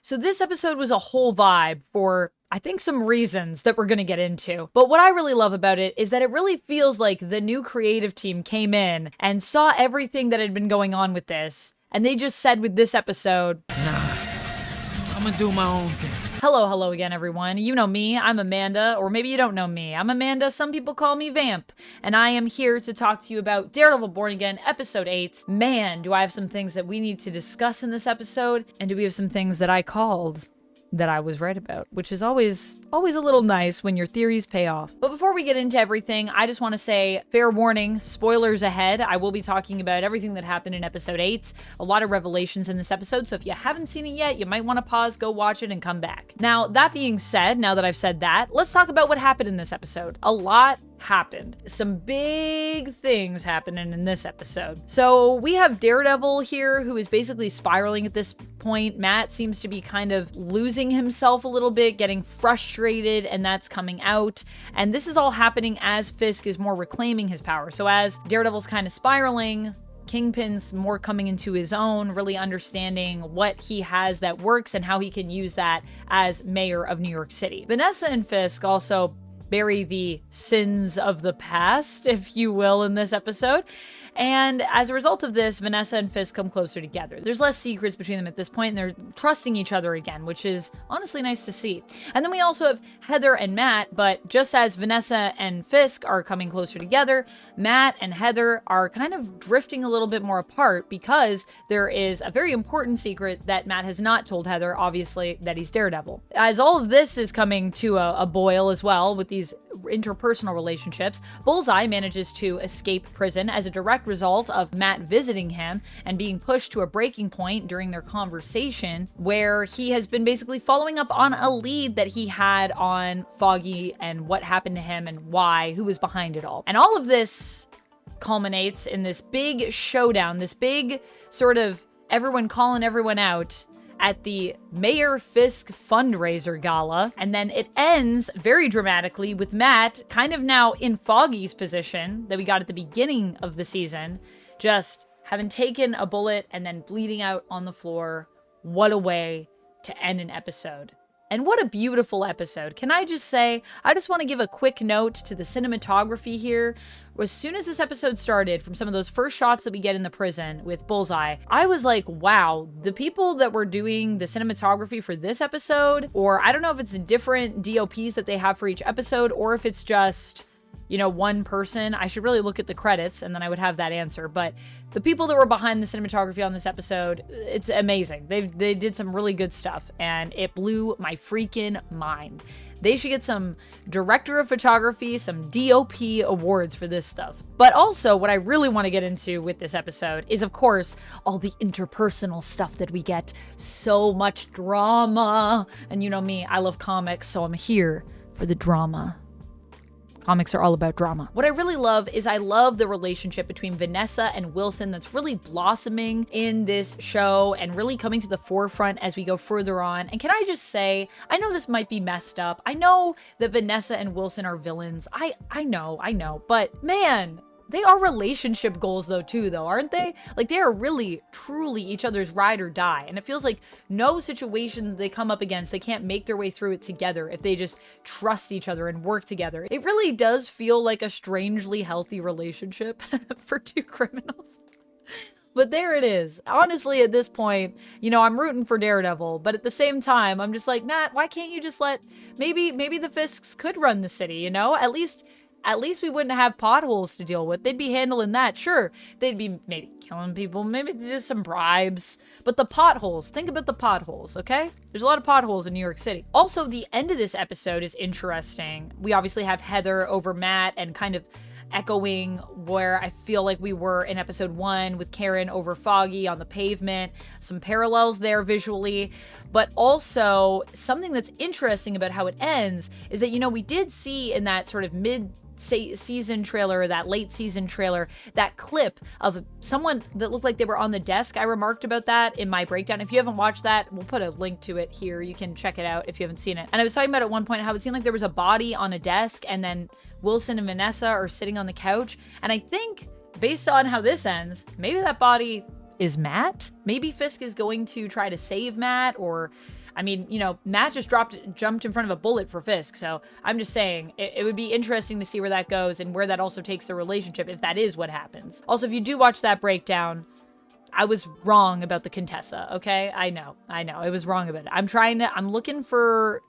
So this episode was a whole vibe for, I think, some reasons that we're going to get into. But what I really love about it is that it really feels like the new creative team came in and saw everything that had been going on with this. And they just said with this episode, nah, I'm gonna do my own thing. Hello again, everyone. You know me, I'm Amanda, or maybe you don't know me. I'm Amanda, some people call me Vamp, and I am here to talk to you about Daredevil Born Again, Episode 8. Man, do I have some things that we need to discuss in this episode, and do we have some things that I called that I was right about, which is always a little nice when your theories pay off. But before we get into everything, I just want to say, fair warning, spoilers ahead. I will be talking about everything that happened in episode 8, a lot of revelations in this episode, so if you haven't seen it yet, you might want to pause, go watch it, and come back. Now, that being said, now that I've said that, let's talk about what happened in this episode. A lot happened. Some big things happening in this episode. So we have Daredevil here, who is basically spiraling at this point. Matt seems to be kind of losing himself a little bit, getting frustrated, and that's coming out. And this is all happening as Fisk is more reclaiming his power. So as Daredevil's kind of spiraling, Kingpin's more coming into his own, really understanding what he has that works and how he can use that as mayor of New York City. Vanessa and Fisk also bury the sins of the past, if you will, in this episode. And as a result of this, Vanessa and Fisk come closer together. There's less secrets between them at this point, and they're trusting each other again, which is honestly nice to see. And then we also have Heather and Matt, but just as Vanessa and Fisk are coming closer together, Matt and Heather are kind of drifting a little bit more apart because there is a very important secret that Matt has not told Heather, obviously, that he's Daredevil. As all of this is coming to a boil as well with these interpersonal relationships, Bullseye manages to escape prison as a direct result of Matt visiting him and being pushed to a breaking point during their conversation, where he has been basically following up on a lead that he had on Foggy and what happened to him and why, who was behind it all. And all of this culminates in this big showdown, this big sort of everyone calling everyone out at the Mayor Fisk fundraiser gala, and then it ends very dramatically with Matt kind of now in Foggy's position that we got at the beginning of the season, just having taken a bullet and then bleeding out on the floor. What a way to end an episode. And what a beautiful episode. Can I just say, I just want to give a quick note to the cinematography here. As soon as this episode started, from some of those first shots that we get in the prison with Bullseye, I was like, wow, the people that were doing the cinematography for this episode, or I don't know if it's different DOPs that they have for each episode, or if it's just, you know, one person. I should really look at the credits and then I would have that answer. But the people that were behind the cinematography on this episode, it's amazing. They did some really good stuff and it blew my freaking mind. They should get some director of photography, some DOP awards for this stuff. But also what I really want to get into with this episode is, of course, all the interpersonal stuff that we get. So much drama. And you know me, I love comics, so I'm here for the drama. Comics are all about drama. What I really love is I love the relationship between Vanessa and Wilson that's really blossoming in this show and really coming to the forefront as we go further on. And can I just say, I know this might be messed up. I know that Vanessa and Wilson are villains. I know, but man, they are relationship goals though too, aren't they? Like they are really, truly each other's ride or die. And it feels like no situation they come up against, they can't make their way through it together if they just trust each other and work together. It really does feel like a strangely healthy relationship for two criminals. But there it is. Honestly, at this point, you know, I'm rooting for Daredevil, but at the same time, I'm just like, Matt, why can't you just let, maybe the Fisks could run the city, you know? At least we wouldn't have potholes to deal with. They'd be handling that. Sure, they'd be maybe killing people, maybe just some bribes. But the potholes, think about the potholes, okay? There's a lot of potholes in New York City. Also, the end of this episode is interesting. We obviously have Heather over Matt and kind of echoing where I feel like we were in episode 1 with Karen over Foggy on the pavement. Some parallels there visually. But also, something that's interesting about how it ends is that, you know, we did see in that sort of mid-season trailer, that late season trailer, that clip of someone that looked like they were on the desk. I remarked about that in my breakdown. If you haven't watched that, we'll put a link to it here. You can check it out if you haven't seen it. And I was talking about at one point how it seemed like there was a body on a desk and then Wilson and Vanessa are sitting on the couch. And I think based on how this ends, maybe that body is Matt. Maybe Fisk is going to try to save Matt, or I mean, you know, Matt just jumped in front of a bullet for Fisk. So I'm just saying it would be interesting to see where that goes and where that also takes the relationship, if that is what happens. Also, if you do watch that breakdown, I was wrong about the Contessa, okay? I know. I was wrong about it. I'm looking for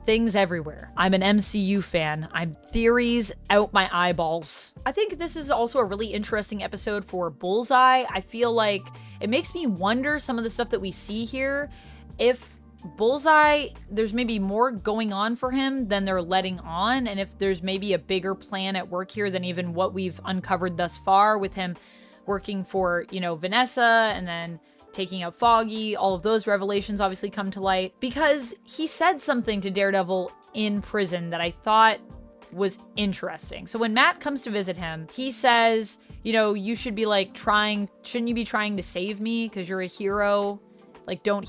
things everywhere. I'm an MCU fan. I'm theories out my eyeballs. I think this is also a really interesting episode for Bullseye. I feel like it makes me wonder some of the stuff that we see here, if Bullseye, there's maybe more going on for him than they're letting on, and if there's maybe a bigger plan at work here than even what we've uncovered thus far, with him working for, you know, Vanessa and then taking out Foggy. All of those revelations obviously come to light because he said something to Daredevil in prison that I thought was interesting. So when Matt comes to visit him, he says, you know, you should be like shouldn't you be trying to save me because you're a hero? Like, don't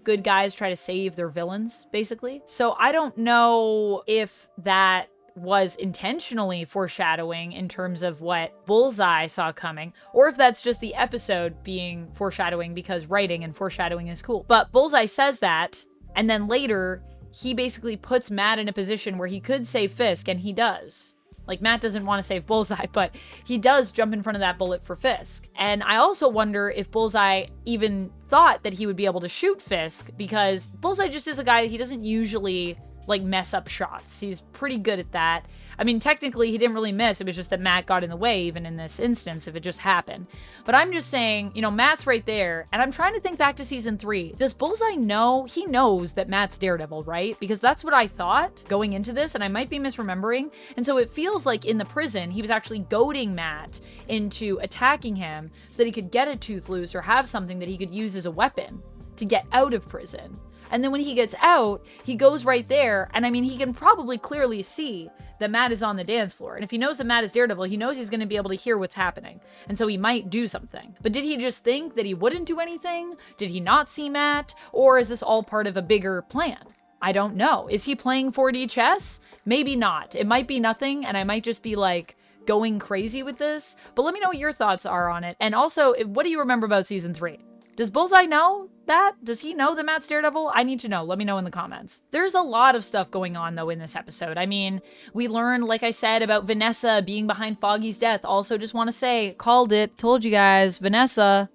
good guys try to save their villains, basically? So I don't know if that was intentionally foreshadowing in terms of what Bullseye saw coming, or if that's just the episode being foreshadowing because writing and foreshadowing is cool. But Bullseye says that, and then later, he basically puts Matt in a position where he could save Fisk, and he does. Like, Matt doesn't want to save Bullseye, but he does jump in front of that bullet for Fisk. And I also wonder if Bullseye even thought that he would be able to shoot Fisk, because Bullseye just is a guy, he doesn't usually like mess up shots. He's pretty good at that. I mean, technically he didn't really miss. It was just that Matt got in the way, even in this instance, if it just happened. But I'm just saying, you know, Matt's right there, and I'm trying to think back to season 3. Does Bullseye know? He knows that Matt's Daredevil, right? Because that's what I thought going into this, and I might be misremembering. And so it feels like in the prison, he was actually goading Matt into attacking him so that he could get a tooth loose or have something that he could use as a weapon to get out of prison. And then when he gets out, he goes right there. And I mean, he can probably clearly see that Matt is on the dance floor. And if he knows that Matt is Daredevil, he knows he's going to be able to hear what's happening. And so he might do something. But did he just think that he wouldn't do anything? Did he not see Matt? Or is this all part of a bigger plan? I don't know. Is he playing 4D chess? Maybe not. It might be nothing. And I might just be like going crazy with this. But let me know what your thoughts are on it. And also, what do you remember about season 3? Does Bullseye know that? Does he know that Matt's Daredevil? I need to know. Let me know in the comments. There's a lot of stuff going on, though, in this episode. I mean, we learn, like I said, about Vanessa being behind Foggy's death. Also, just want to say, called it, told you guys, Vanessa.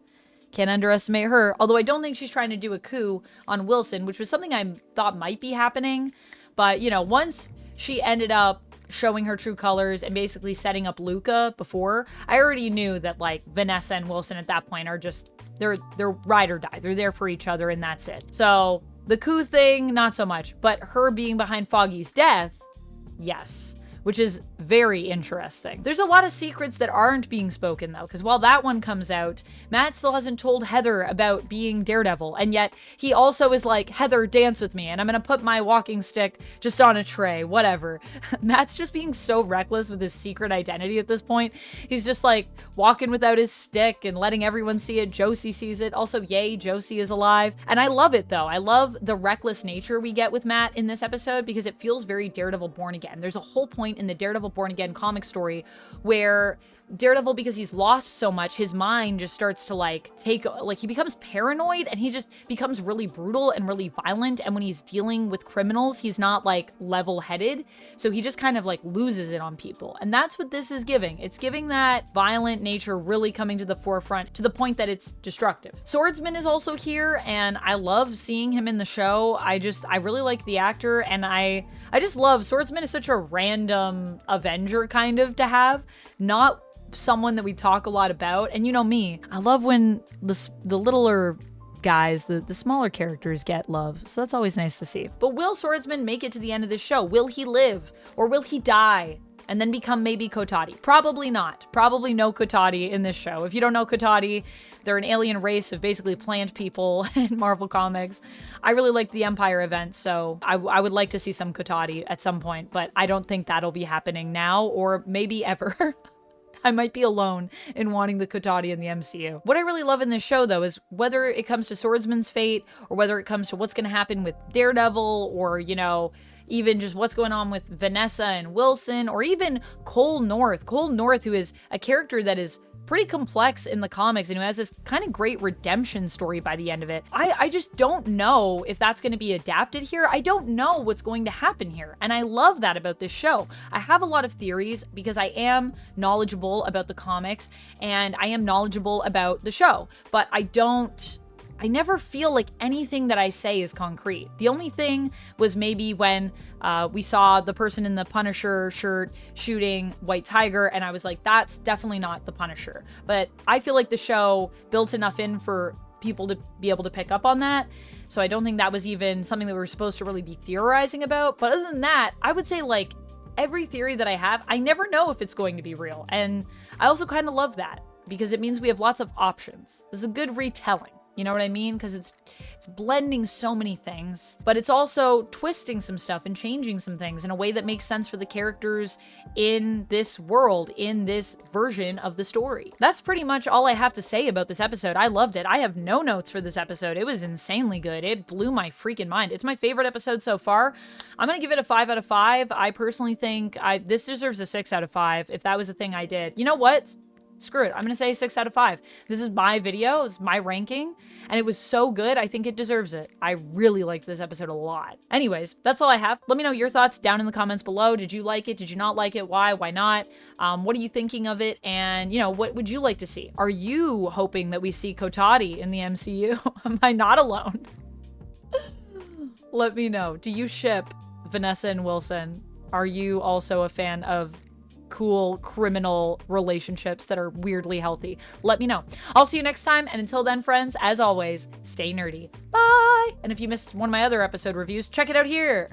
Can't underestimate her. Although I don't think she's trying to do a coup on Wilson, which was something I thought might be happening. But, you know, once she ended up showing her true colors and basically setting up Luca before, I already knew that, like, Vanessa and Wilson at that point are just, they're ride or die. They're there for each other, and that's it. So the coup thing, not so much. But her being behind Foggy's death, yes. Which is very interesting. There's a lot of secrets that aren't being spoken, though, because while that one comes out, Matt still hasn't told Heather about being Daredevil, and yet he also is like, Heather, dance with me, and I'm gonna put my walking stick just on a tray, whatever. Matt's just being so reckless with his secret identity at this point. He's just like walking without his stick and letting everyone see it. Josie sees it. Also, yay, Josie is alive. And I love it, though. I love the reckless nature we get with Matt in this episode because it feels very Daredevil Born Again. There's a whole point in the Daredevil Born Again comic story where Daredevil, because he's lost so much, his mind just starts to he becomes paranoid and he just becomes really brutal and really violent. And when he's dealing with criminals, he's not like level-headed. So he just kind of like loses it on people. And that's what this is giving. It's giving that violent nature really coming to the forefront to the point that it's destructive. Swordsman is also here and I love seeing him in the show. I really like the actor and I just love Swordsman is such a random Avenger kind of to have, not someone that we talk a lot about. And you know me, I love when the littler guys, the smaller characters get love. So that's always nice to see. But will Swordsman make it to the end of the show? Will he live? Or will he die and then become maybe Kotati? Probably not. Probably no Kotati in this show. If you don't know Kotati, they're an alien race of basically plant people in Marvel Comics. I really like the Empire event, so I would like to see some Kotati at some point, but I don't think that'll be happening now or maybe ever. I might be alone in wanting the Kotati in the MCU. What I really love in this show, though, is whether it comes to Swordsman's fate or whether it comes to what's going to happen with Daredevil or, you know, even just what's going on with Vanessa and Wilson or even Cole North. Cole North, who is a character that is pretty complex in the comics and who has this kind of great redemption story by the end of it. I just don't know if that's going to be adapted here. I don't know what's going to happen here. And I love that about this show. I have a lot of theories because I am knowledgeable about the comics and I am knowledgeable about the show, but I never feel like anything that I say is concrete. The only thing was maybe when we saw the person in the Punisher shirt shooting White Tiger, and I was like, that's definitely not the Punisher. But I feel like the show built enough in for people to be able to pick up on that. So I don't think that was even something that we were supposed to really be theorizing about. But other than that, I would say like every theory that I have, I never know if it's going to be real. And I also kind of love that because it means we have lots of options. This is a good retelling. You know what I mean? Because it's blending so many things, but it's also twisting some stuff and changing some things in a way that makes sense for the characters in this world, in this version of the story. That's pretty much all I have to say about this episode. I loved it. I have no notes for this episode. It was insanely good. It blew my freaking mind. It's my favorite episode so far. I'm going to give it a 5 out of 5. I personally think this deserves a 6 out of 5 if that was a thing I did. You know what? Screw it. I'm going to say 6 out of 5. This is my video. It's my ranking. And it was so good. I think it deserves it. I really liked this episode a lot. Anyways, that's all I have. Let me know your thoughts down in the comments below. Did you like it? Did you not like it? Why? Why not? What are you thinking of it? And, you know, what would you like to see? Are you hoping that we see Kotadi in the MCU? Am I not alone? Let me know. Do you ship Vanessa and Wilson? Are you also a fan of cool criminal relationships that are weirdly healthy? Let me know. I'll see you next time, and until then, friends, as always, stay nerdy. Bye! And if you missed one of my other episode reviews, check it out here.